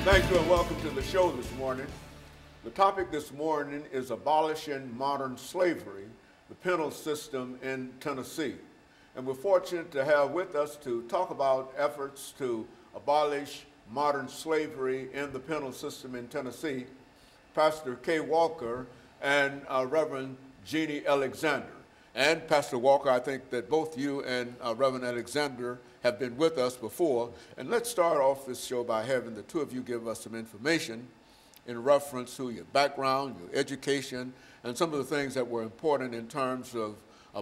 Thank you and welcome to the show this morning. The topic this morning is abolishing modern slavery, the penal system in Tennessee. And we're fortunate to have with us to talk about efforts to abolish modern slavery in the penal system in Tennessee, Pastor KWalker and Reverend JALexander. And Pastor Walker, I think that both you and Reverend Alexander have been with us before. And let's start off this show by having the two of you give us some information in reference to your background, your education, and some of the things that were important in terms of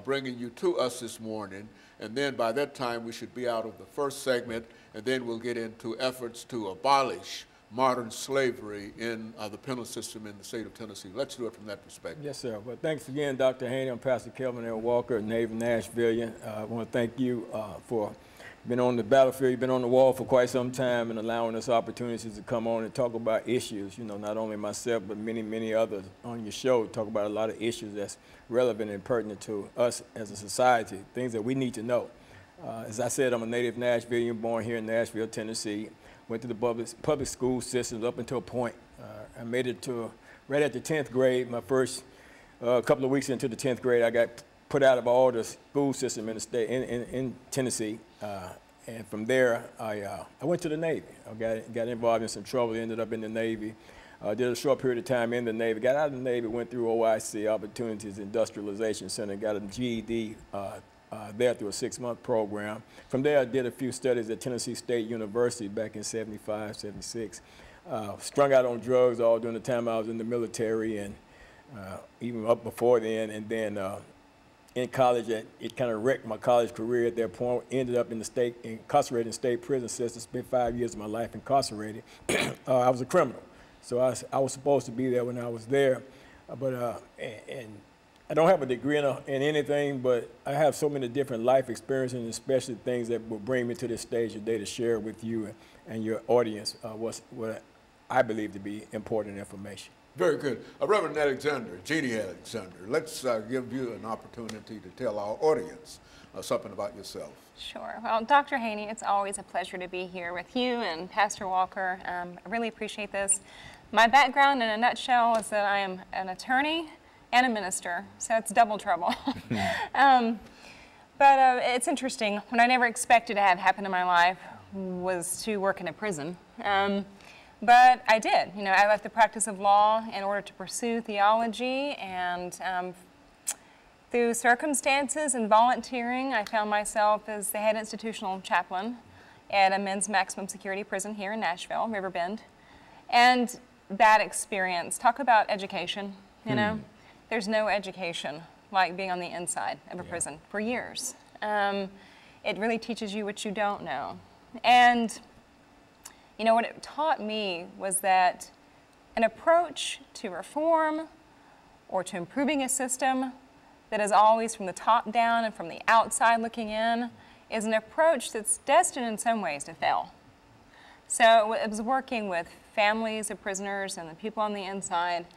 bringing you to us this morning. And then by that time, we should be out of the first segment, and then we'll get into efforts to abolish modern slavery in the penal system in the state of Tennessee. Let's do it from that perspective. Yes, sir. Well, thanks again, Dr. Haney. I'm Pastor KWalker, native Nashvilleian. I want to thank you for being on the battlefield. You've been on the wall for quite some time and allowing us opportunities to come on and talk about issues. You know, not only myself, but many, many others on your show talk about a lot of issues that's relevant and pertinent to us as a society, things that we need to know. As I said, I'm a native Nashvilleian, born here in Nashville, Tennessee. Went to the public school systems up until a point. I made it to right at the 10th grade. My first couple of weeks into the 10th grade, I got put out of all the school system in the state in Tennessee. And from there, I went to the Navy. I got involved in some trouble, ended up in the Navy. Did a short period of time in the Navy, got out of the Navy, went through OIC, Opportunities Industrialization Center, got a GED there through a 6-month program. From there, I did a few studies at Tennessee State University back in '75, '76. Strung out on drugs all during the time I was in the military and even up before then. And then in college, it kind of wrecked my college career at that point. Ended up in the incarcerated in state prison system, spent 5 years of my life incarcerated. I was a criminal, so I was supposed to be there when I was there. And I don't have a degree in anything, but I have so many different life experiences, and especially things that will bring me to this stage today to share with you and your audience what I believe to be important information. Very good. Reverend Alexander, JALexander, let's give you an opportunity to tell our audience something about yourself. Sure. Well, Dr. Haney, it's always a pleasure to be here with you and Pastor Walker. I really appreciate this. My background in a nutshell is that I am an attorney and a minister, so it's double trouble. But it's interesting. What I never expected to have happen in my life was to work in a prison. But I did. You know, I left the practice of law in order to pursue theology, and through circumstances and volunteering, I found myself as the head institutional chaplain at a men's maximum security prison here in Nashville, Riverbend. And that experience, talk about education, you know? There's no education like being on the inside of a prison for years. It really teaches you what you don't know. And you know, what it taught me was that an approach to reform or to improving a system that is always from the top down and from the outside looking in is an approach that's destined in some ways to fail. So it was working with families of prisoners and the people on the inside